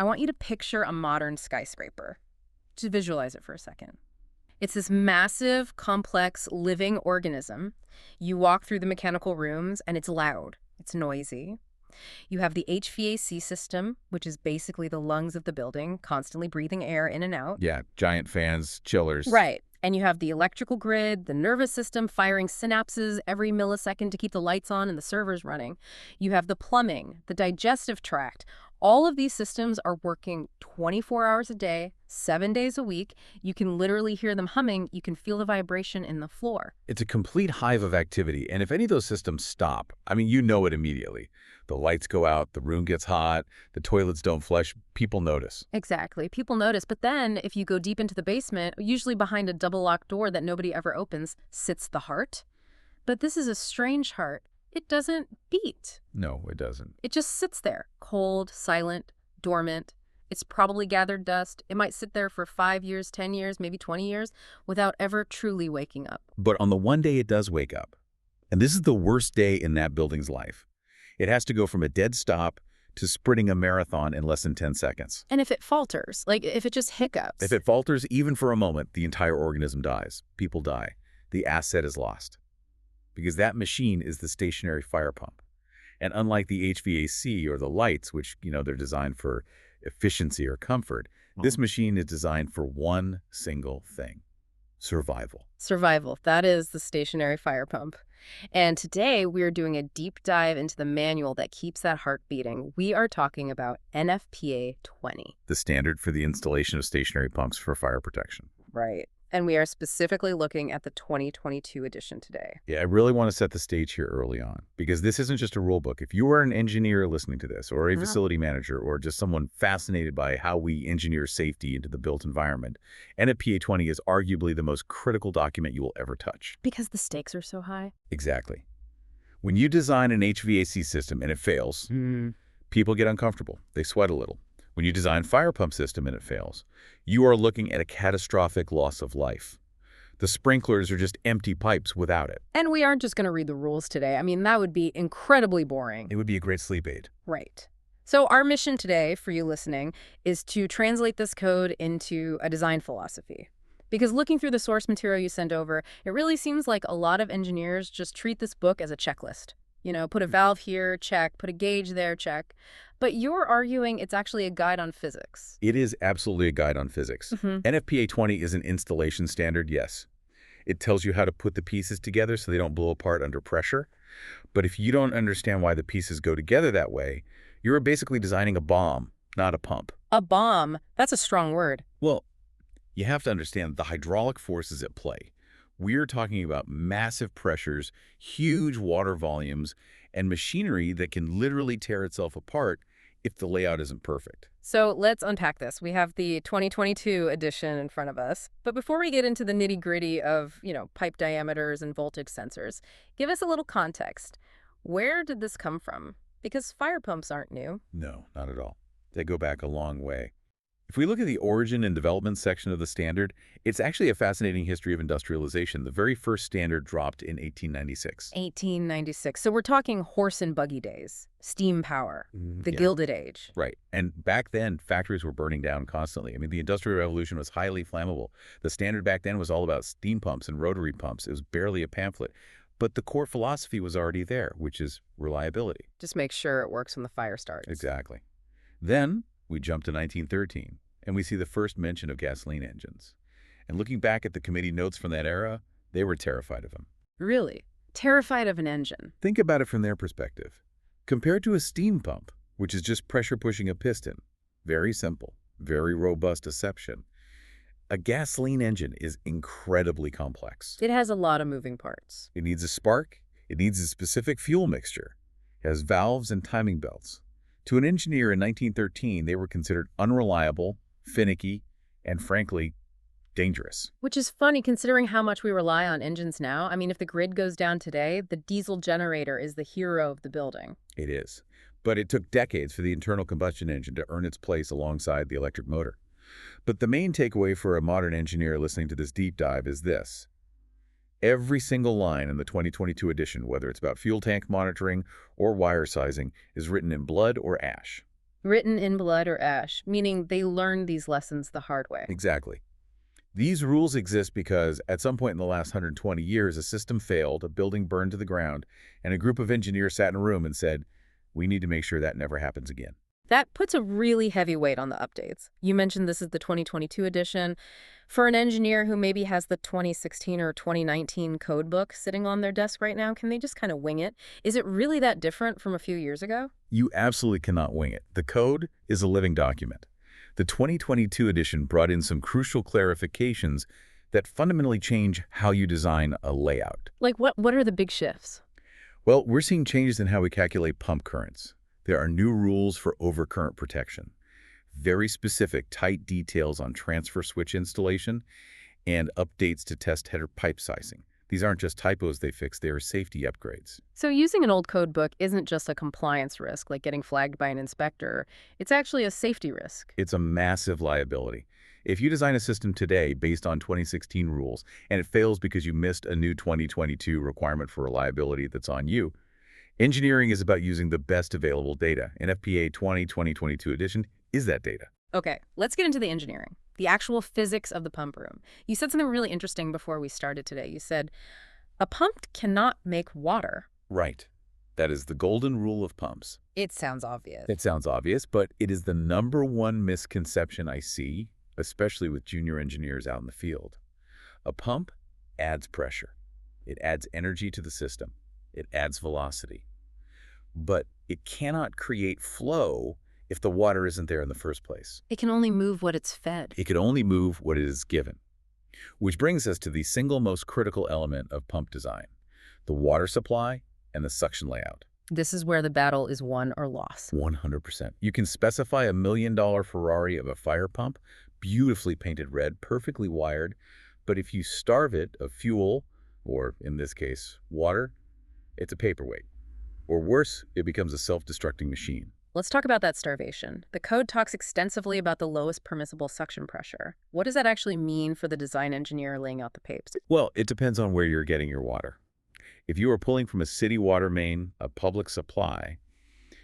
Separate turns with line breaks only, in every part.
I want you to picture a modern skyscraper. Just visualize it for a second. It's this massive, complex, living organism. You walk through the mechanical rooms, and it's loud. It's noisy. You have the HVAC system, which is basically the lungs of the building, constantly breathing air in and out.
Yeah, giant fans, chillers.
Right. And you have the electrical grid, the nervous system firing synapses every millisecond to keep the lights on and the servers running. You have the plumbing, the digestive tract. All of these systems are working 24 hours a day, 7 days a week. You can literally hear them humming. You can feel the vibration in the floor.
It's a complete hive of activity, and if any of those systems stop, I mean, you know it immediately. The lights go out, the room gets hot, the toilets don't flush, people notice.
Exactly. People notice. But then if you go deep into the basement, usually behind a double-locked door that nobody ever opens, sits the heart. But this is a strange heart. It doesn't beat.
No, it doesn't.
It just sits there, cold, silent, dormant. It's probably gathered dust. It might sit there for 5 years, 10 years, maybe 20 years, without ever truly waking up.
But on the one day it does wake up, and this is the worst day in that building's life, it has to go from a dead stop to sprinting a marathon in less than 10 seconds.
And if it falters, like if it just hiccups.
If it falters even for a moment, the entire organism dies. People die. The asset is lost. Because that machine is the stationary fire pump. And unlike the HVAC or the lights, which, they're designed for efficiency or comfort, this machine is designed for one single thing: survival.
Survival. That is the stationary fire pump. And today we're doing a deep dive into the manual that keeps that heart beating. We are talking about NFPA 20.
The standard for the installation of stationary pumps for fire protection.
Right. And we are specifically looking at the 2022 edition today.
Yeah, I really want to set the stage here early on, because this isn't just a rule book. If you are an engineer listening to this, or a facility manager, or just someone fascinated by how we engineer safety into the built environment, NFPA 20 is arguably the most critical document you will ever touch.
Because the stakes are so high?
Exactly. When you design an HVAC system and it fails, people get uncomfortable. They sweat a little. When you design a fire pump system and it fails, you are looking at a catastrophic loss of life. The sprinklers are just empty pipes without it.
And we aren't just going to read the rules today. I mean, that would be incredibly boring.
It would be a great sleep aid.
Right. So our mission today, for you listening, is to translate this code into a design philosophy. Because looking through the source material you send over, it really seems like a lot of engineers just treat this book as a checklist. Put a valve here, check. Put a gauge there, check. But you're arguing it's actually a guide on physics.
It is absolutely a guide on physics. NFPA 20 is an installation standard, yes. It tells you how to put the pieces together so they don't blow apart under pressure. But if you don't understand why the pieces go together that way, you're basically designing a bomb, not a pump.
A bomb? That's a strong word.
Well, you have to understand the hydraulic forces at play. We're talking about massive pressures, huge water volumes, and machinery that can literally tear itself apart if the layout isn't perfect.
So let's unpack this. We have the 2022 edition in front of us. But before we get into the nitty-gritty of, pipe diameters and voltage sensors, give us a little context. Where did this come from? Because fire pumps aren't new.
No, not at all. They go back a long way. If we look at the origin and development section of the standard, it's actually a fascinating history of industrialization. The very first standard dropped in 1896.
1896. So we're talking horse and buggy days, steam power, the Gilded Age.
Right. And back then, factories were burning down constantly. I mean, the Industrial Revolution was highly flammable. The standard back then was all about steam pumps and rotary pumps. It was barely a pamphlet. But the core philosophy was already there, which is reliability.
Just make sure it works when the fire starts.
Exactly. Then we jump to 1913, and we see the first mention of gasoline engines. And looking back at the committee notes from that era, they were terrified of them.
Really? Terrified of an engine?
Think about it from their perspective. Compared to a steam pump, which is just pressure pushing a piston, very simple, very robust deception, a gasoline engine is incredibly complex.
It has a lot of moving parts.
It needs a spark. It needs a specific fuel mixture. It has valves and timing belts. To an engineer in 1913, they were considered unreliable, finicky, and frankly, dangerous.
Which is funny considering how much we rely on engines now. I mean, if the grid goes down today, the diesel generator is the hero of the building.
It is. But it took decades for the internal combustion engine to earn its place alongside the electric motor. But the main takeaway for a modern engineer listening to this deep dive is this. Every single line in the 2022 edition, whether it's about fuel tank monitoring or wire sizing, is written in blood or ash.
Written in blood or ash, meaning they learned these lessons the hard way.
Exactly. These rules exist because at some point in the last 120 years, a system failed, a building burned to the ground, and a group of engineers sat in a room and said, we need to make sure that never happens again.
That puts a really heavy weight on the updates. You mentioned this is the 2022 edition. For an engineer who maybe has the 2016 or 2019 code book sitting on their desk right now, can they just kind of wing it? Is it really that different from a few years ago?
You absolutely cannot wing it. The code is a living document. The 2022 edition brought in some crucial clarifications that fundamentally change how you design a layout.
Like what are the big shifts?
Well, we're seeing changes in how we calculate pump currents. There are new rules for overcurrent protection, very specific, tight details on transfer switch installation, and updates to test header pipe sizing. These aren't just typos they fix, they are safety upgrades.
So using an old code book isn't just a compliance risk, like getting flagged by an inspector. It's actually a safety risk.
It's a massive liability. If you design a system today based on 2016 rules, and it fails because you missed a new 2022 requirement for reliability that's on you, engineering is about using the best available data. NFPA 2022 edition is that data.
Okay, let's get into the engineering, the actual physics of the pump room. You said something really interesting before we started today. You said, a pump cannot make water.
Right. That is the golden rule of pumps.
It sounds obvious.
It sounds obvious, but it is the #1 misconception I see, especially with junior engineers out in the field. A pump adds pressure. It adds energy to the system. It adds velocity. But it cannot create flow if the water isn't there in the first place.
It can only move what it's fed.
It can only move what it is given. Which brings us to the single most critical element of pump design, the water supply and the suction layout.
This is where the battle is won or lost.
100%. You can specify a $1 million Ferrari of a fire pump, beautifully painted red, perfectly wired, but if you starve it of fuel, or in this case, water, it's a paperweight. Or worse, it becomes a self-destructing machine.
Let's talk about that starvation. The code talks extensively about the lowest permissible suction pressure. What does that actually mean for the design engineer laying out the papes?
Well, it depends on where you're getting your water. If you are pulling from a city water main, a public supply,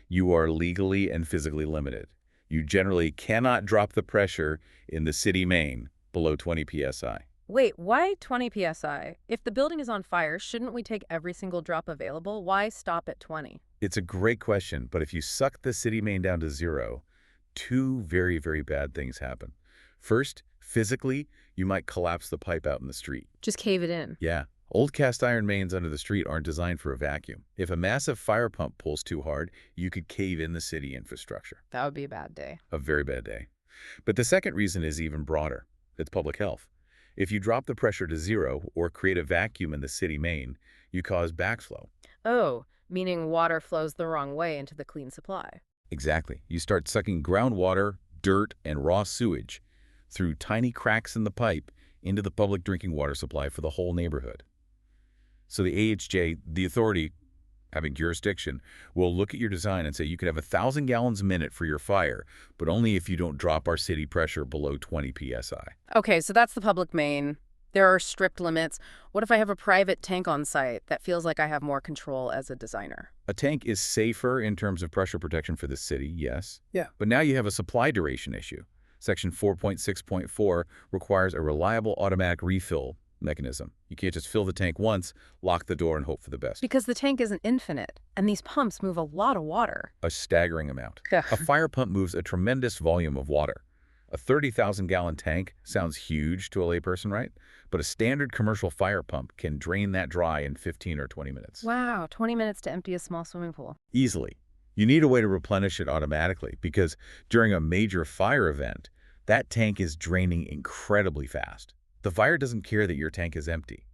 you are legally and physically limited. You generally cannot drop the pressure in the city main below 20 psi.
Wait, why 20 psi? If the building is on fire, shouldn't we take every single drop available? Why stop at 20?
It's a great question, but if you suck the city main down to 0, two very, very bad things happen. First, physically, you might collapse the pipe out in the street.
Just cave it in.
Yeah. Old cast iron mains under the street aren't designed for a vacuum. If a massive fire pump pulls too hard, you could cave in the city infrastructure.
That would be a bad day.
A very bad day. But the second reason is even broader. It's public health. If you drop the pressure to 0 or create a vacuum in the city main, you cause backflow.
Oh, meaning water flows the wrong way into the clean supply.
Exactly. You start sucking groundwater, dirt, and raw sewage through tiny cracks in the pipe into the public drinking water supply for the whole neighborhood. So the AHJ, the authority having jurisdiction, will look at your design and say you can have 1,000 gallons a minute for your fire, but only if you don't drop our city pressure below 20 psi.
Okay, so that's the public main. There are strict limits. What if I have a private tank on site that feels like I have more control as a designer?
A tank is safer in terms of pressure protection for the city, yes.
Yeah.
But now you have a supply duration issue. Section 4.6.4 requires a reliable automatic refill mechanism. You can't just fill the tank once, lock the door, and hope for the best.
Because the tank isn't infinite, and these pumps move a lot of water.
A staggering amount. A fire pump moves a tremendous volume of water. A 30,000-gallon tank sounds huge to a layperson, right? But a standard commercial fire pump can drain that dry in 15 or 20 minutes.
Wow, 20 minutes to empty a small swimming pool.
Easily. You need a way to replenish it automatically because during a major fire event, that tank is draining incredibly fast. The fire doesn't care that your tank is empty.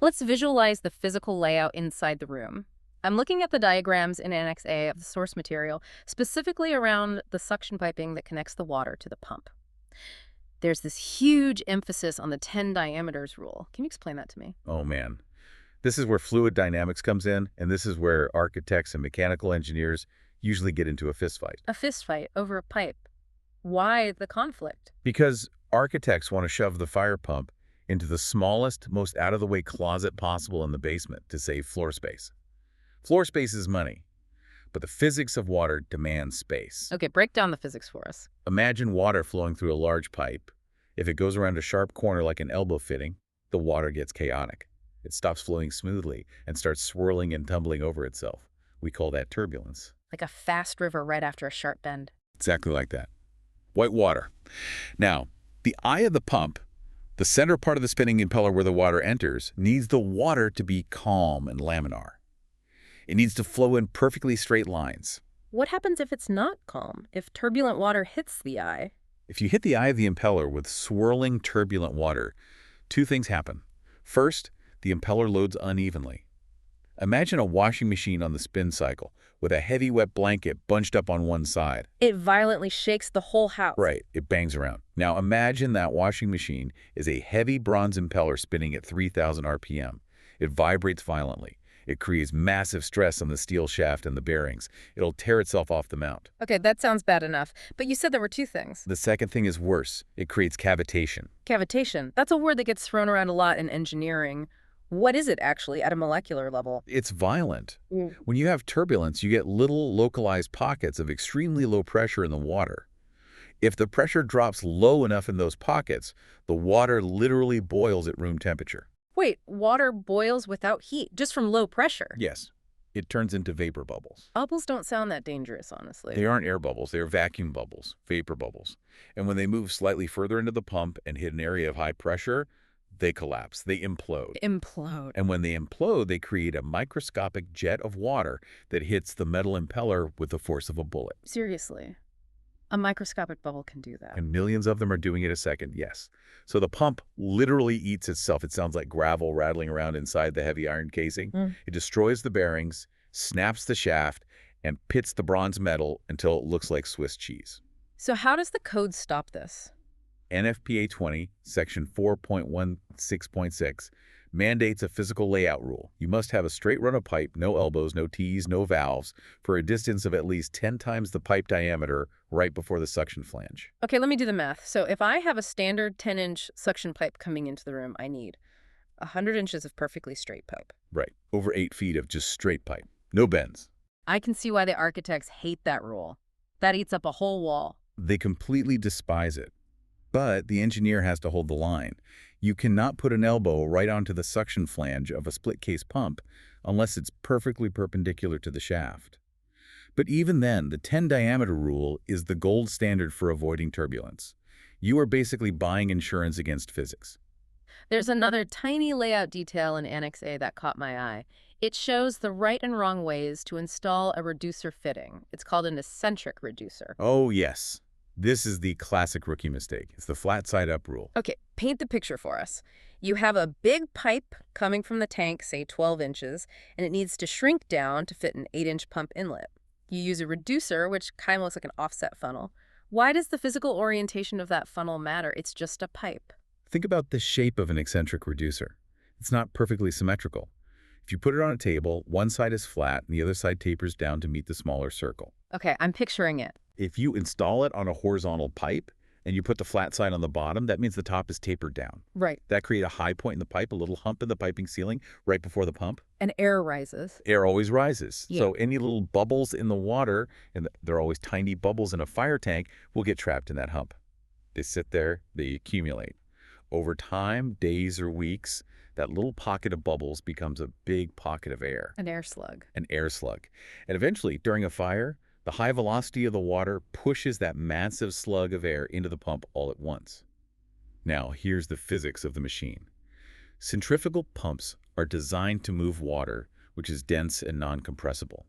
Let's visualize the physical layout inside the room. I'm looking at the diagrams in Annex A of the source material, specifically around the suction piping that connects the water to the pump. There's this huge emphasis on the 10 diameters rule. Can you explain that to me?
Oh, man. This is where fluid dynamics comes in, and this is where architects and mechanical engineers usually get into a fistfight.
A fistfight over a pipe. Why the conflict?
Because architects want to shove the fire pump into the smallest, most out-of-the-way closet possible in the basement to save floor space. Floor space is money. But the physics of water demands space.
Okay, break down the physics for us.
Imagine water flowing through a large pipe. If it goes around a sharp corner like an elbow fitting, the water gets chaotic. It stops flowing smoothly and starts swirling and tumbling over itself. We call that turbulence.
Like a fast river right after a sharp bend.
Exactly like that. White water. Now, the eye of the pump, the center part of the spinning impeller where the water enters, needs the water to be calm and laminar. It needs to flow in perfectly straight lines.
What happens if it's not calm, if turbulent water hits the eye?
If you hit the eye of the impeller with swirling turbulent water, two things happen. First, the impeller loads unevenly. Imagine a washing machine on the spin cycle with a heavy wet blanket bunched up on one side.
It violently shakes the whole house.
Right, it bangs around. Now imagine that washing machine is a heavy bronze impeller spinning at 3,000 RPM. It vibrates violently. It creates massive stress on the steel shaft and the bearings. It'll tear itself off the mount.
Okay, that sounds bad enough. But you said there were two things.
The second thing is worse. It creates cavitation.
Cavitation. That's a word that gets thrown around a lot in engineering. What is it actually at a molecular level?
It's violent. When you have turbulence, you get little localized pockets of extremely low pressure in the water. If the pressure drops low enough in those pockets, the water literally boils at room temperature.
Wait, water boils without heat, just from low pressure?
Yes, it turns into vapor bubbles.
Bubbles don't sound that dangerous, honestly.
They aren't air bubbles, they are vacuum bubbles, vapor bubbles. And when they move slightly further into the pump and hit an area of high pressure, they collapse, they implode.
Implode.
And when they implode, they create a microscopic jet of water that hits the metal impeller with the force of a bullet.
Seriously? A microscopic bubble can do that?
And millions of them are doing it a second, yes. So the pump literally eats itself. It sounds like gravel rattling around inside the heavy iron casing. It destroys the bearings, snaps the shaft, and pits the bronze metal until it looks like Swiss cheese.
So how does the code stop this?
NFPA 20, section 4.16.6, mandates a physical layout rule. You must have a straight run of pipe, no elbows, no T's, no valves, for a distance of at least 10 times the pipe diameter right before the suction flange.
Okay, let me do the math. So if I have a standard 10-inch suction pipe coming into the room, I need 100 inches of perfectly straight pipe.
Right, over 8 feet of just straight pipe, no bends.
I can see why the architects hate that rule. That eats up a whole wall.
They completely despise it. But the engineer has to hold the line. You cannot put an elbow right onto the suction flange of a split-case pump unless it's perfectly perpendicular to the shaft. But even then, the 10 diameter rule is the gold standard for avoiding turbulence. You are basically buying insurance against physics.
There's another tiny layout detail in Annex A that caught my eye. It shows the right and wrong ways to install a reducer fitting. It's called an eccentric reducer.
Oh, yes. This is the classic rookie mistake. It's the flat side up rule.
Okay, paint the picture for us. You have a big pipe coming from the tank, say 12 inches, and it needs to shrink down to fit an 8-inch pump inlet. You use a reducer, which kind of looks like an offset funnel. Why does the physical orientation of that funnel matter? It's just a pipe.
Think about the shape of an eccentric reducer. It's not perfectly symmetrical. If you put it on a table, one side is flat and the other side tapers down to meet the smaller circle.
Okay, I'm picturing it.
If you install it on a horizontal pipe and you put the flat side on the bottom, that means the top is tapered down.
Right.
That creates a high point in the pipe, a little hump in the piping ceiling right before the pump.
And air rises.
Air always rises.
Yeah.
So any little bubbles in the water, and there are always tiny bubbles in a fire tank, will get trapped in that hump. They sit there, they accumulate. Over time, days or weeks, that little pocket of bubbles becomes a big pocket of air.
An air slug.
An air slug. And eventually, during a fire, the high velocity of the water pushes that massive slug of air into the pump all at once. Now, here's the physics of the machine. Centrifugal pumps are designed to move water, which is dense and non-compressible.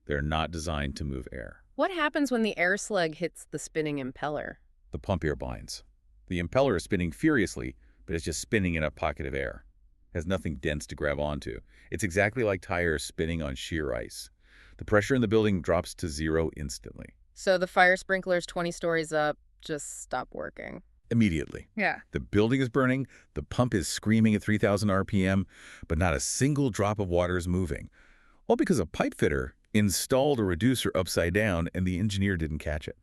They're not designed to move air.
What happens when the air slug hits the spinning impeller?
The pump air binds. The impeller is spinning furiously, but it's just spinning in a pocket of air. It has nothing dense to grab onto. It's exactly like tires spinning on sheer ice. The pressure in the building drops to zero instantly.
So the fire sprinklers 20 stories up just stop working.
Immediately.
Yeah.
The building is burning, the pump is screaming at 3,000 RPM, but not a single drop of water is moving. All because a pipe fitter installed a reducer upside down and the engineer didn't catch it.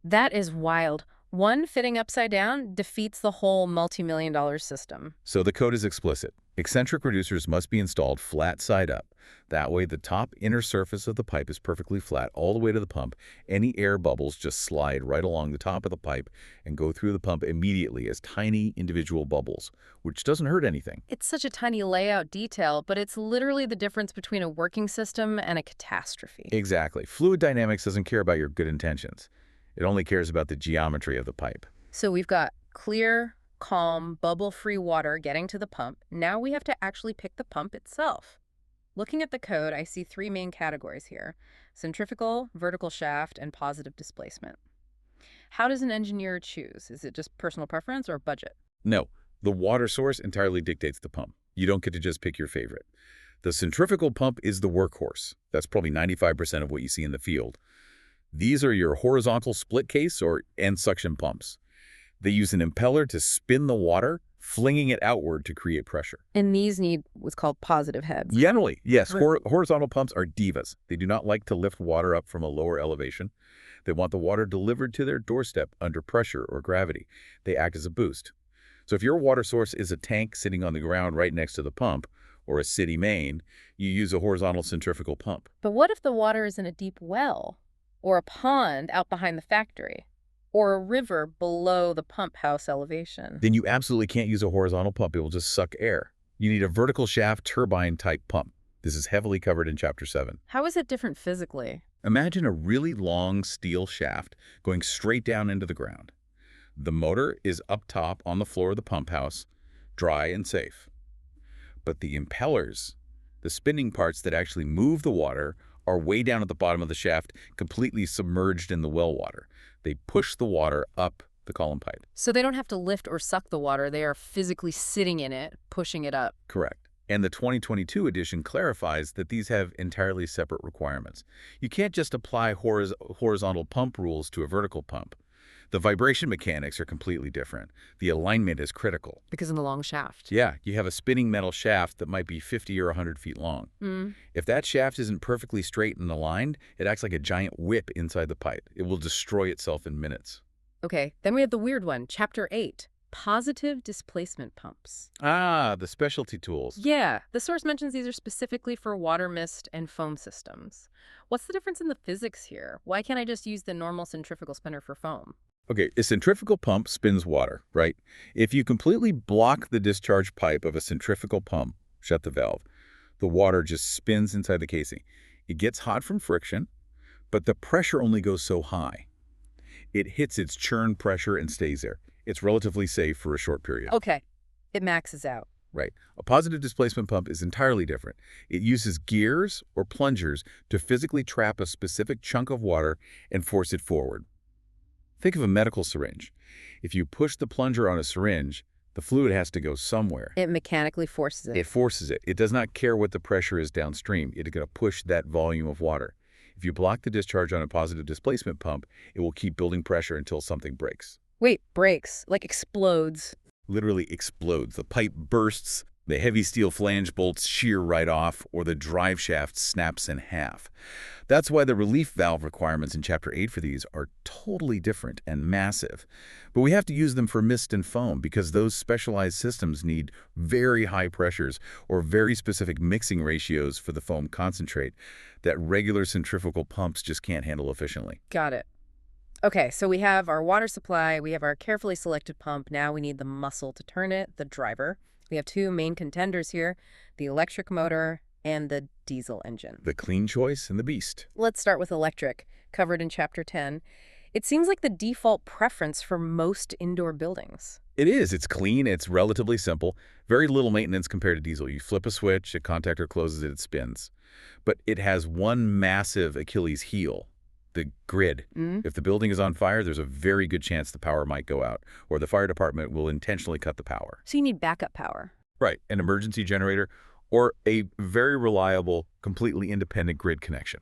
That is wild. One fitting upside down defeats the whole multi-million-dollar system.
So the code is explicit. Eccentric reducers must be installed flat side up. That way the top inner surface of the pipe is perfectly flat all the way to the pump. Any air bubbles just slide right along the top of the pipe and go through the pump immediately as tiny individual bubbles, which doesn't hurt anything.
It's such a tiny layout detail, but it's literally the difference between a working system and a catastrophe.
Exactly. Fluid dynamics doesn't care about your good intentions. It only cares about the geometry of the pipe.
So we've got clear, calm, bubble-free water getting to the pump. Now we have to actually pick the pump itself. Looking at the code, I see three main categories here: centrifugal, vertical shaft, and positive displacement. How does an engineer choose? Is it just personal preference or budget?
No, the water source entirely dictates the pump. You don't get to just pick your favorite. The centrifugal pump is the workhorse. That's probably 95% of what you see in the field. These are your horizontal split case or end suction pumps. They use an impeller to spin the water, flinging it outward to create pressure.
And these need what's called positive heads.
Generally, yes,
Right.
horizontal pumps are divas. They do not like to lift water up from a lower elevation. They want the water delivered to their doorstep under pressure or gravity. They act as a boost. So if your water source is a tank sitting on the ground right next to the pump, or a city main, you use a horizontal centrifugal pump.
But what if the water is in a deep well, or a pond out behind the factory, or a river below the pump house elevation?
Then you absolutely can't use a horizontal pump. It will just suck air. You need a vertical shaft turbine type pump. This is heavily covered in Chapter 7.
How is it different physically?
Imagine a really long steel shaft going straight down into the ground. The motor is up top on the floor of the pump house, dry and safe. But the impellers, the spinning parts that actually move the water, are way down at the bottom of the shaft, completely submerged in the well water. They push the water up the column pipe.
So they don't have to lift or suck the water. They are physically sitting in it, pushing it up.
Correct. And the 2022 edition clarifies that these have entirely separate requirements. You can't just apply horizontal pump rules to a vertical pump. The vibration mechanics are completely different. The alignment is critical.
Because in the long shaft.
Yeah, you have a spinning metal shaft that might be 50 or 100 feet long. If that shaft isn't perfectly straight and aligned, it acts like a giant whip inside the pipe. It will destroy itself in minutes.
Okay, then we have the weird one, Chapter 8, positive displacement pumps.
Ah, the specialty tools.
Yeah, the source mentions these are specifically for water mist and foam systems. What's the difference in the physics here? Why can't I just use the normal centrifugal spinner for foam?
Okay, a centrifugal pump spins water, right? If you completely block the discharge pipe of a centrifugal pump, shut the valve, the water just spins inside the casing. It gets hot from friction, but the pressure only goes so high. It hits its churn pressure and stays there. It's relatively safe for a short period.
Okay, it maxes out.
Right. A positive displacement pump is entirely different. It uses gears or plungers to physically trap a specific chunk of water and force it forward. Think of a medical syringe. If you push the plunger on a syringe, the fluid has to go somewhere.
It mechanically forces it.
It forces it. It does not care what the pressure is downstream. It's going to push that volume of water. If you block the discharge on a positive displacement pump, it will keep building pressure until something breaks.
Wait, breaks, like explodes.
Literally explodes. The pipe bursts, the heavy steel flange bolts shear right off, or the drive shaft snaps in half. That's why the relief valve requirements in Chapter 8 for these are totally different and massive. But we have to use them for mist and foam because those specialized systems need very high pressures or very specific mixing ratios for the foam concentrate that regular centrifugal pumps just can't handle efficiently.
Got it. Okay, so we have our water supply, we have our carefully selected pump, now we need the muscle to turn it, the driver. We have two main contenders here, the electric motor and the diesel engine.
The clean choice and the beast.
Let's start with electric, covered in Chapter 10. It seems like the default preference for most indoor buildings.
It is. It's clean. It's relatively simple. Very little maintenance compared to diesel. You flip a switch, a contactor closes it, it spins. But it has one massive Achilles heel. The grid. If the building is on fire, there's a very good chance the power might go out, or the fire department will intentionally cut the power.
So you need backup power.
Right, an emergency generator, or a very reliable, completely independent grid connection.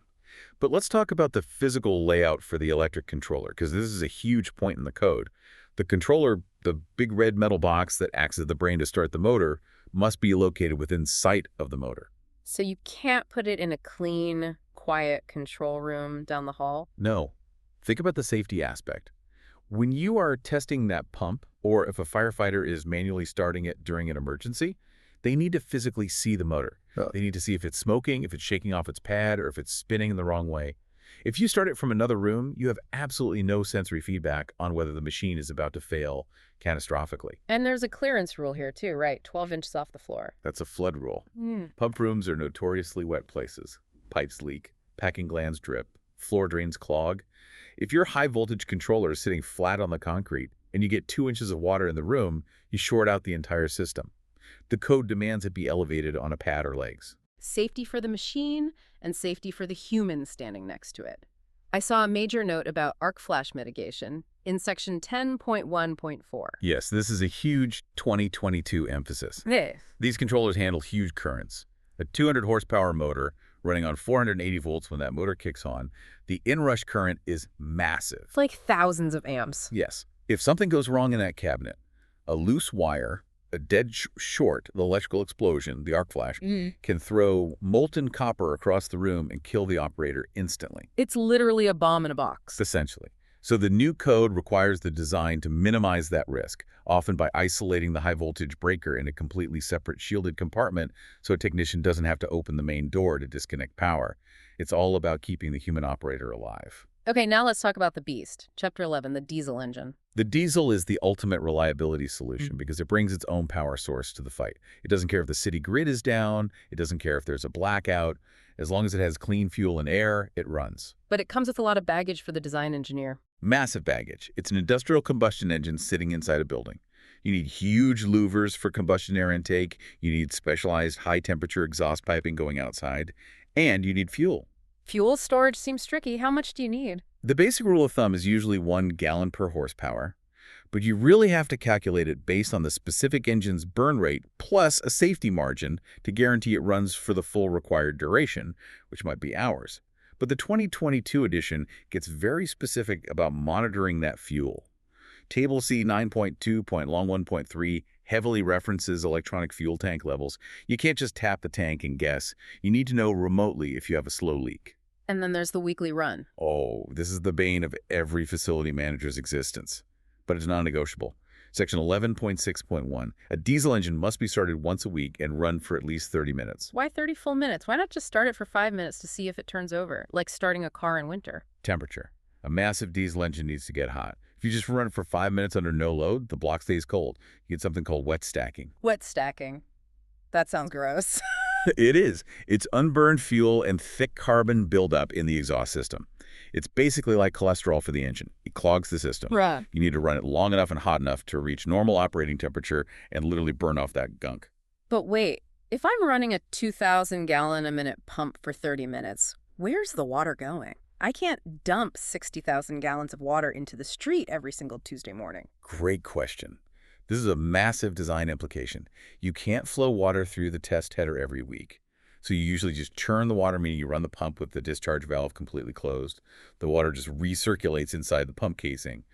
But let's talk about the physical layout for the electric controller, because this is a huge point in the code. The controller, the big red metal box that acts as the brain to start the motor, must be located within sight of the motor.
So you can't put it in a clean, quiet control room down the hall?
No. Think about the safety aspect. When you are testing that pump, or if a firefighter is manually starting it during an emergency, they need to physically see the motor.
Oh.
They need to see if it's smoking, if it's shaking off its pad, or if it's spinning in the wrong way. If you start it from another room, you have absolutely no sensory feedback on whether the machine is about to fail catastrophically.
And there's a clearance rule here too, right? 12 inches off the floor.
That's a flood rule.
Mm.
Pump rooms are notoriously wet places. Pipes leak, packing glands drip, floor drains clog. If your high-voltage controller is sitting flat on the concrete and you get 2 inches of water in the room, you short out the entire system. The code demands it be elevated on a pad or legs.
Safety for the machine and safety for the human standing next to it. I saw a major note about arc flash mitigation in section 10.1.4.
Yes, this is a huge 2022 emphasis.
Yeah.
These controllers handle huge currents. A 200 horsepower motor running on 480 volts when that motor kicks on, the inrush current is massive.
It's like thousands of amps.
Yes. If something goes wrong in that cabinet, a loose wire, a dead short, the electrical explosion, the arc flash, can throw molten copper across the room and kill the operator instantly.
It's literally a bomb in a box.
Essentially. So the new code requires the design to minimize that risk, often by isolating the high-voltage breaker in a completely separate shielded compartment so a technician doesn't have to open the main door to disconnect power. It's all about keeping the human operator alive.
Okay, now let's talk about the beast. Chapter 11, the diesel engine.
The diesel is the ultimate reliability solution because it brings its own power source to the fight. It doesn't care if the city grid is down. It doesn't care if there's a blackout. As long as it has clean fuel and air, it runs.
But it comes with a lot of baggage for the design engineer.
Massive baggage. It's an industrial combustion engine sitting inside a building. You need huge louvers for combustion air intake. You need specialized high-temperature exhaust piping going outside. And you need fuel.
Fuel storage seems tricky. How much do you need?
The basic rule of thumb is usually 1 gallon per horsepower, but you really have to calculate it based on the specific engine's burn rate plus a safety margin to guarantee it runs for the full required duration, which might be hours. But the 2022 edition gets very specific about monitoring that fuel. Table C 9.2.1.3 heavily references electronic fuel tank levels. You can't just tap the tank and guess. You need to know remotely if you have a slow leak.
And then there's the weekly run.
Oh, this is the bane of every facility manager's existence. But it's non-negotiable. Section 11.6.1, a diesel engine must be started once a week and run for at least 30 minutes.
Why 30 full minutes? Why not just start it for 5 minutes to see if it turns over, like starting a car in winter?
Temperature. A massive diesel engine needs to get hot. If you just run it for 5 minutes under no load, the block stays cold. You get something called wet stacking.
Wet stacking. That sounds gross.
It is. It's unburned fuel and thick carbon buildup in the exhaust system. It's basically like cholesterol for the engine. It clogs the system.
Right.
You need to run it long enough and hot enough to reach normal operating temperature and literally burn off that gunk.
But wait, if I'm running a 2,000-gallon-a-minute pump for 30 minutes, where's the water going? I can't dump 60,000 gallons of water into the street every single Tuesday morning.
Great question. This is a massive design implication. You can't flow water through the test header every week. So you usually just churn the water, meaning you run the pump with the discharge valve completely closed. The water just recirculates inside the pump casing.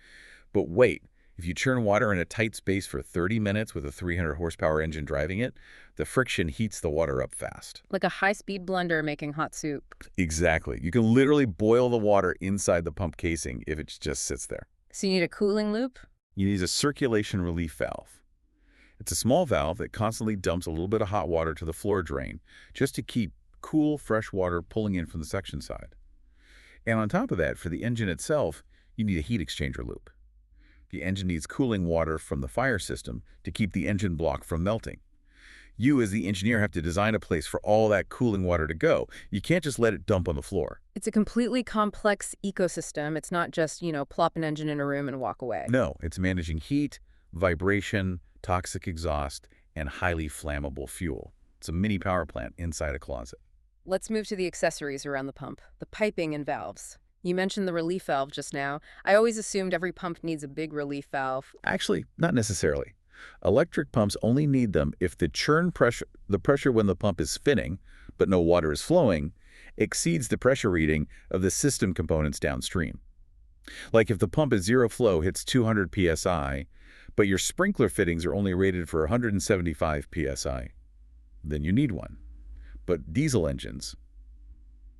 But wait, if you churn water in a tight space for 30 minutes with a 300 horsepower engine driving it, the friction heats the water up fast.
Like a high-speed blender making hot soup.
Exactly. You can literally boil the water inside the pump casing if it just sits there.
So you need a cooling loop?
You need a circulation relief valve. It's a small valve that constantly dumps a little bit of hot water to the floor drain just to keep cool, fresh water pulling in from the suction side. And on top of that, for the engine itself, you need a heat exchanger loop. The engine needs cooling water from the fire system to keep the engine block from melting. You, as the engineer, have to design a place for all that cooling water to go. You can't just let it dump on the floor.
It's a completely complex ecosystem. It's not just, plop an engine in a room and walk away.
No, it's managing heat, vibration, toxic exhaust, and highly flammable fuel. It's a mini power plant inside a closet.
Let's move to the accessories around the pump, the piping and valves. You mentioned the relief valve just now. I always assumed every pump needs a big relief valve.
Actually, not necessarily. Electric pumps only need them if the pressure when the pump is spinning, but no water is flowing, exceeds the pressure reading of the system components downstream. Like if the pump at zero flow hits 200 psi, but your sprinkler fittings are only rated for 175 psi, then you need one. But diesel engines,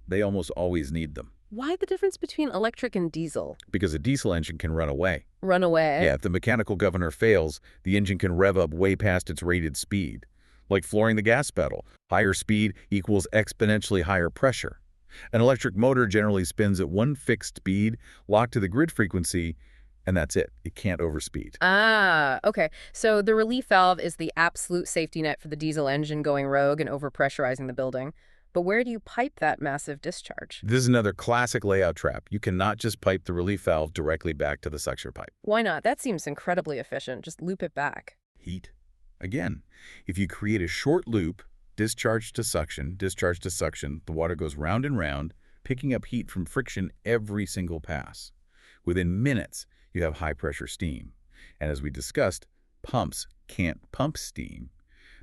they almost always need them.
Why the difference between electric and diesel?
Because a diesel engine can run away.
Run away?
Yeah, if the mechanical governor fails, the engine can rev up way past its rated speed. Like flooring the gas pedal. Higher speed equals exponentially higher pressure. An electric motor generally spins at one fixed speed, locked to the grid frequency, and that's it. It can't overspeed.
Ah, okay. So the relief valve is the absolute safety net for the diesel engine going rogue and overpressurizing the building. But where do you pipe that massive discharge?
This is another classic layout trap. You cannot just pipe the relief valve directly back to the suction pipe.
Why not? That seems incredibly efficient. Just loop it back.
Heat. Again, if you create a short loop, discharge to suction, the water goes round and round, picking up heat from friction every single pass. Within minutes, you have high-pressure steam. And as we discussed, pumps can't pump steam.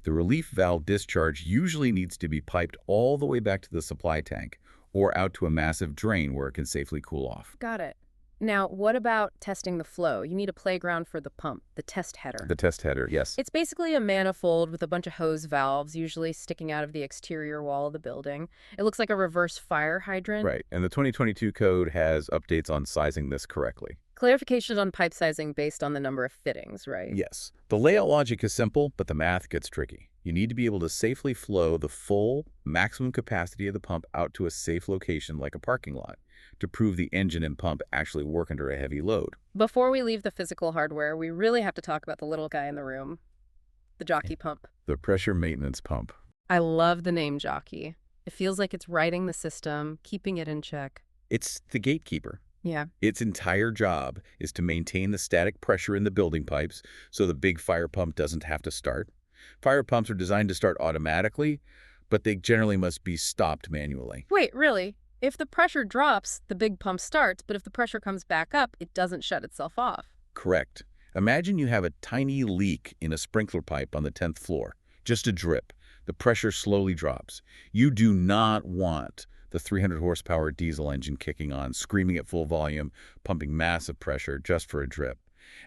The relief valve discharge usually needs to be piped all the way back to the supply tank or out to a massive drain where it can safely cool off.
Got it. Now, what about testing the flow? You need a playground for the pump, the test header.
The test header, yes.
It's basically a manifold with a bunch of hose valves, usually sticking out of the exterior wall of the building. It looks like a reverse fire hydrant.
Right, and the 2022 code has updates on sizing this correctly.
Clarifications on pipe sizing based on the number of fittings, right?
Yes. The layout logic is simple, but the math gets tricky. You need to be able to safely flow the full maximum capacity of the pump out to a safe location like a parking lot to prove the engine and pump actually work under a heavy load.
Before we leave the physical hardware, we really have to talk about the little guy in the room, the jockey pump.
The pressure maintenance pump.
I love the name jockey. It feels like it's riding the system, keeping it in check.
It's the gatekeeper.
Yeah.
Its entire job is to maintain the static pressure in the building pipes so the big fire pump doesn't have to start. Fire pumps are designed to start automatically, but they generally must be stopped manually.
Wait, really? If the pressure drops, the big pump starts, but if the pressure comes back up, it doesn't shut itself off.
Correct. Imagine you have a tiny leak in a sprinkler pipe on the 10th floor. Just a drip. The pressure slowly drops. You do not want the 300 horsepower diesel engine kicking on, screaming at full volume, pumping massive pressure just for a drip.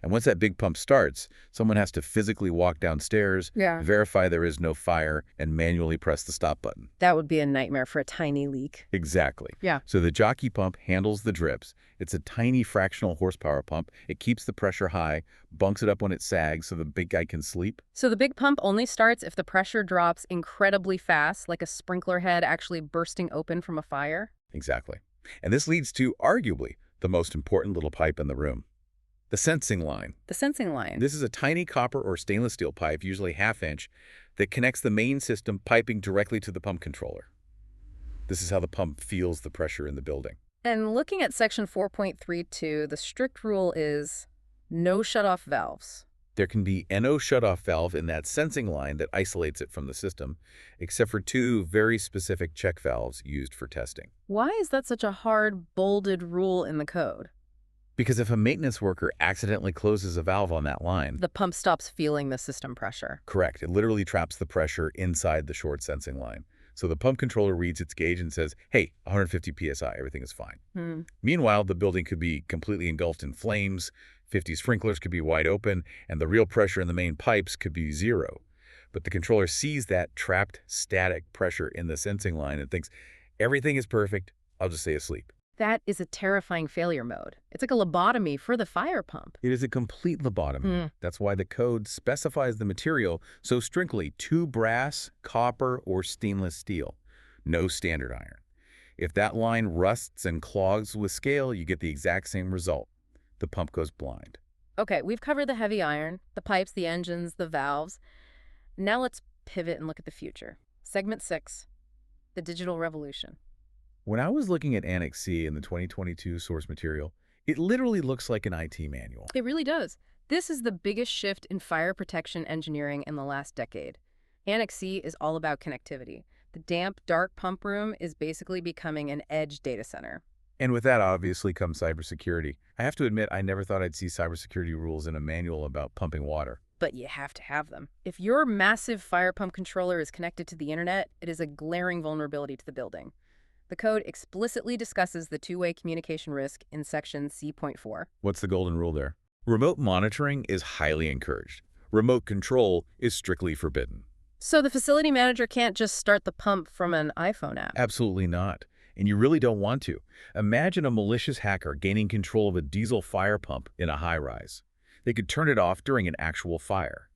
And once that big pump starts, someone has to physically walk downstairs, verify there is no fire, and manually press the stop button.
That would be a nightmare for a tiny leak.
Exactly.
Yeah.
So the jockey pump handles the drips. It's a tiny fractional horsepower pump. It keeps the pressure high, bunks it up when it sags so the big guy can sleep.
So the big pump only starts if the pressure drops incredibly fast, like a sprinkler head actually bursting open from a fire?
Exactly. And this leads to, arguably, the most important little pipe in the room. The sensing line.
The sensing line.
This is a tiny copper or stainless steel pipe, usually half-inch, that connects the main system piping directly to the pump controller. This is how the pump feels the pressure in the building.
And looking at section 4.32, the strict rule is no shutoff valves.
There can be NO shutoff valve in that sensing line that isolates it from the system, except for two very specific check valves used for testing.
Why is that such a hard, bolded rule in the code?
Because if a maintenance worker accidentally closes a valve on that line,
the pump stops feeling the system pressure.
Correct. It literally traps the pressure inside the short sensing line. So the pump controller reads its gauge and says, hey, 150 psi, everything is fine. Meanwhile, the building could be completely engulfed in flames, 50 sprinklers could be wide open, and the real pressure in the main pipes could be zero. But the controller sees that trapped static pressure in the sensing line and thinks, everything is perfect, I'll just stay asleep.
That is a terrifying failure mode. It's like a lobotomy for the fire pump.
It is a complete lobotomy. That's why the code specifies the material so strictly: 2 brass, copper, or stainless steel. No standard iron. If that line rusts and clogs with scale, you get the exact same result. The pump goes blind.
Okay, we've covered the heavy iron, the pipes, the engines, the valves. Now let's pivot and look at the future. Segment 6, the digital revolution.
When I was looking at Annex C in the 2022 source material, it literally looks like an IT manual.
It really does. This is the biggest shift in fire protection engineering in the last decade. Annex C is all about connectivity. The damp, dark pump room is basically becoming an edge data center.
And with that, obviously, comes cybersecurity. I have to admit, I never thought I'd see cybersecurity rules in a manual about pumping water.
But you have to have them. If your massive fire pump controller is connected to the internet, it is a glaring vulnerability to the building. The code explicitly discusses the two-way communication risk in section C.4.
What's the golden rule there? Remote monitoring is highly encouraged. Remote control is strictly forbidden.
So the facility manager can't just start the pump from an iPhone app?
Absolutely not. And you really don't want to. Imagine a malicious hacker gaining control of a diesel fire pump in a high-rise. They could turn it off during an actual fire.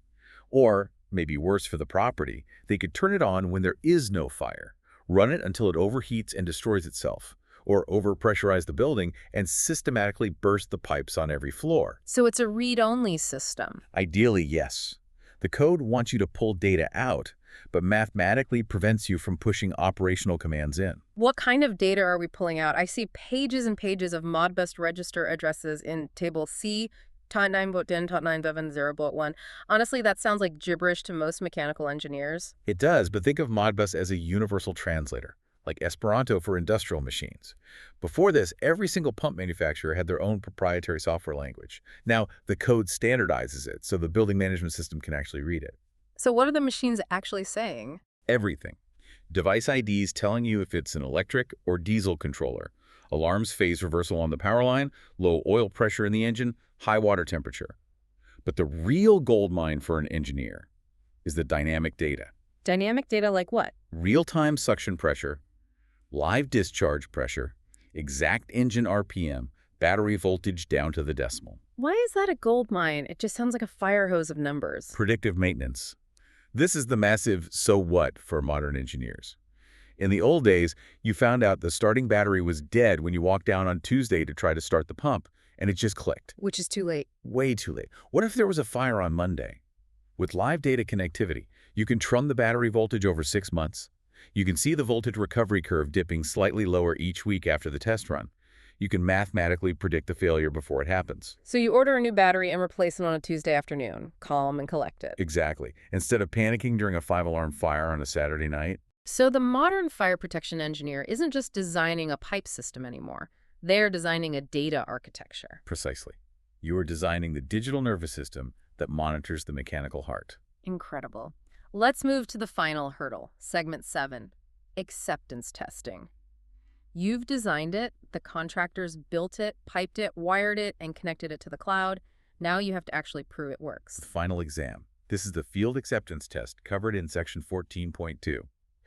Or, maybe worse for the property, they could turn it on when there is no fire, run it until it overheats and destroys itself, or overpressurize the building and systematically burst the pipes on every floor.
So it's a read-only system.
Ideally, yes. The code wants you to pull data out, but mathematically prevents you from pushing operational commands in.
What kind of data are we pulling out? I see pages and pages of Modbus register addresses in table C, .9.10.9.7.0.1. Honestly, that sounds like gibberish to most mechanical engineers.
It does, but think of Modbus as a universal translator, like Esperanto for industrial machines. Before this, every single pump manufacturer had their own proprietary software language. Now, the code standardizes it, so the building management system can actually read it.
So what are the machines actually saying?
Everything. Device IDs telling you if it's an electric or diesel controller. Alarms phase reversal on the power line, low oil pressure in the engine, high water temperature. But the real goldmine for an engineer is the dynamic data.
Dynamic data like what?
Real-time suction pressure, live discharge pressure, exact engine RPM, battery voltage down to the decimal.
Why is that a gold mine? It just sounds like a fire hose of numbers.
Predictive maintenance. This is the massive so what for modern engineers. In the old days, you found out the starting battery was dead when you walked down on Tuesday to try to start the pump, and it just clicked.
Which is too late.
Way too late. What if there was a fire on Monday? With live data connectivity, you can trend the battery voltage over 6 months. You can see the voltage recovery curve dipping slightly lower each week after the test run. You can mathematically predict the failure before it happens.
So you order a new battery and replace it on a Tuesday afternoon, calm and collected.
Exactly. Instead of panicking during a 5-alarm fire on a Saturday night.
So the modern fire protection engineer isn't just designing a pipe system anymore. They're designing a data architecture.
Precisely. You are designing the digital nervous system that monitors the mechanical heart.
Incredible. Let's move to the final hurdle, segment 7, acceptance testing. You've designed it, the contractors built it, piped it, wired it, and connected it to the cloud. Now you have to actually prove it works.
The final exam. This is the field acceptance test covered in section 14.2.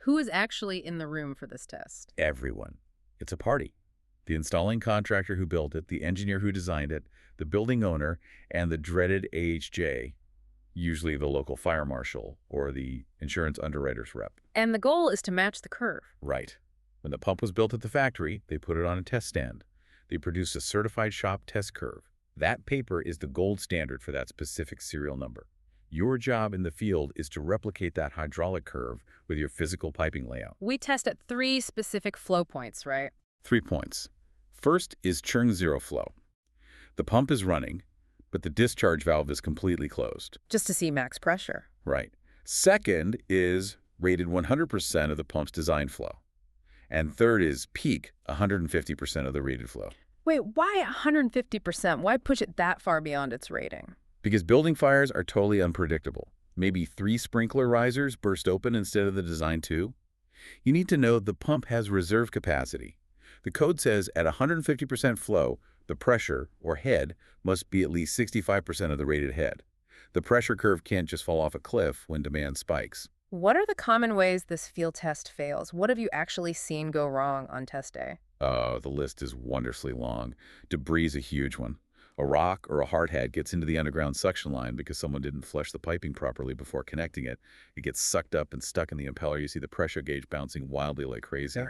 Who is actually in the room for this test?
Everyone. It's a party. The installing contractor who built it, the engineer who designed it, the building owner, and the dreaded AHJ, usually the local fire marshal or the insurance underwriter's rep.
And the goal is to match the curve.
Right. When the pump was built at the factory, they put it on a test stand. They produced a certified shop test curve. That paper is the gold standard for that specific serial number. Your job in the field is to replicate that hydraulic curve with your physical piping layout.
We test at 3 specific flow points, right?
3 points. First is churn zero flow. The pump is running, but the discharge valve is completely closed.
Just to see max pressure.
Right. Second is rated 100% of the pump's design flow. And third is peak, 150% of the rated flow.
Wait, why 150%? Why push it that far beyond its rating?
Because building fires are totally unpredictable. Maybe 3 sprinkler risers burst open instead of the design 2. You need to know the pump has reserve capacity. The code says at 150% flow, the pressure, or head, must be at least 65% of the rated head. The pressure curve can't just fall off a cliff when demand spikes.
What are the common ways this field test fails? What have you actually seen go wrong on test day?
The list is wondrously long. Debris is a huge one. A rock or a hard head gets into the underground suction line because someone didn't flush the piping properly before connecting it. It gets sucked up and stuck in the impeller. You see the pressure gauge bouncing wildly like crazy.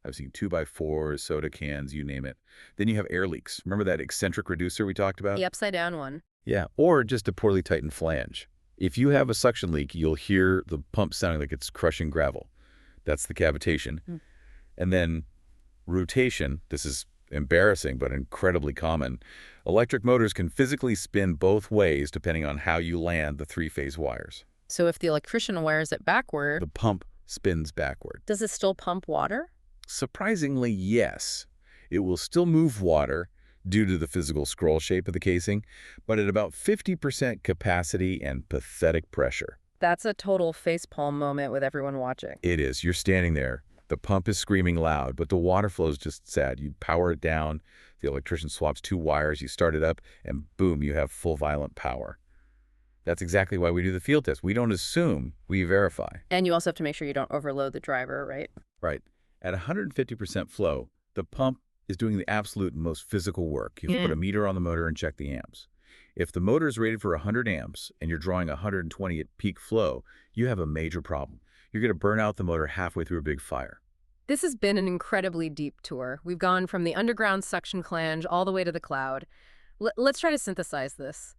I've seen 2x4s, soda cans, you name it. Then you have air leaks. Remember that eccentric reducer we talked about?
The upside down one.
Yeah, or just a poorly tightened flange. If you have a suction leak, you'll hear the pump sounding like it's crushing gravel. That's the cavitation. And then rotation. This is embarrassing but incredibly common. Electric motors can physically spin both ways depending on how you land the 3-phase wires.
So if the electrician wires it backward,
The pump spins backward.
does it still pump water?
Surprisingly, yes. It will still move water due to the physical scroll shape of the casing, but at about 50% capacity and pathetic pressure.
That's a total facepalm moment with everyone watching.
It is. You're standing there. The pump is screaming loud, but the water flow is just sad. You power it down, the electrician swaps 2 wires, you start it up, and boom, you have full violent power. That's exactly why we do the field test. We don't assume, we verify.
And you also have to make sure you don't overload the driver, right?
Right. At 150% flow, the pump is doing the absolute most physical work. You have to put a meter on the motor and check the amps. If the motor is rated for 100 amps and you're drawing 120 at peak flow, you have a major problem. You're going to burn out the motor halfway through a big fire.
This has been an incredibly deep tour. We've gone from the underground suction flange all the way to the cloud. Let's try to synthesize this.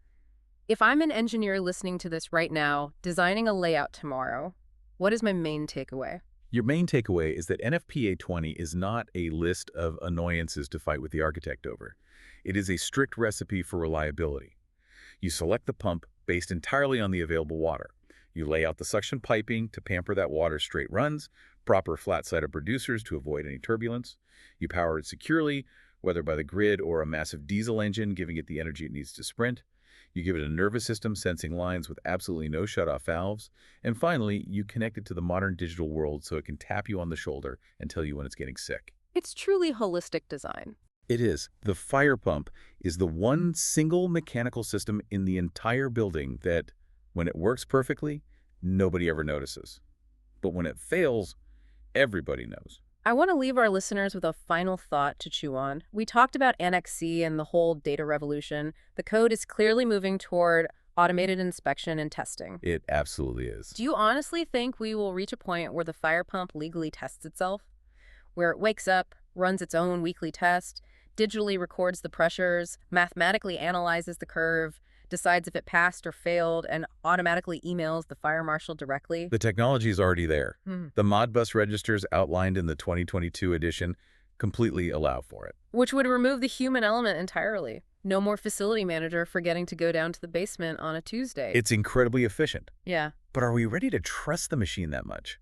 If I'm an engineer listening to this right now, designing a layout tomorrow, what is my main takeaway?
Your main takeaway is that NFPA 20 is not a list of annoyances to fight with the architect over. It is a strict recipe for reliability. You select the pump based entirely on the available water. You lay out the suction piping to pamper that water's straight runs, proper flat-sided producers to avoid any turbulence. You power it securely, whether by the grid or a massive diesel engine, giving it the energy it needs to sprint. You give it a nervous system sensing lines with absolutely no shutoff valves. And finally, you connect it to the modern digital world so it can tap you on the shoulder and tell you when it's getting sick.
It's truly holistic design.
It is. The fire pump is the one single mechanical system in the entire building that, when it works perfectly, nobody ever notices. But when it fails, everybody knows.
I want to leave our listeners with a final thought to chew on. We talked about Annex C and the whole data revolution. The code is clearly moving toward automated inspection and testing.
It absolutely is.
Do you honestly think we will reach a point where the fire pump legally tests itself? Where it wakes up, runs its own weekly test, digitally records the pressures, mathematically analyzes the curve, decides if it passed or failed, and automatically emails the fire marshal directly?
The technology is already there. The Modbus registers outlined in the 2022 edition completely allow for it.
Which would remove the human element entirely. No more facility manager forgetting to go down to the basement on a Tuesday.
It's incredibly efficient.
Yeah.
But are we ready to trust the machine that much?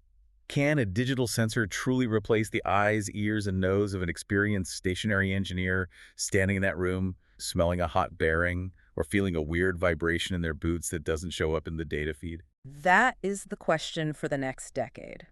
Can a digital sensor truly replace the eyes, ears, and nose of an experienced stationary engineer standing in that room, smelling a hot bearing, or feeling a weird vibration in their boots that doesn't show up in the data feed?
That is the question for the next decade.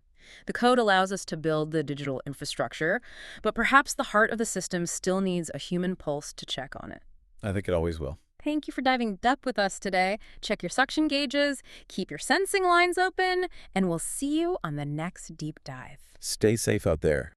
The code allows us to build the digital infrastructure, but perhaps the heart of the system still needs a human pulse to check on it.
I think it always will.
Thank you for diving deep with us today. Check your suction gauges, keep your sensing lines open, and we'll see you on the next deep dive.
Stay safe out there.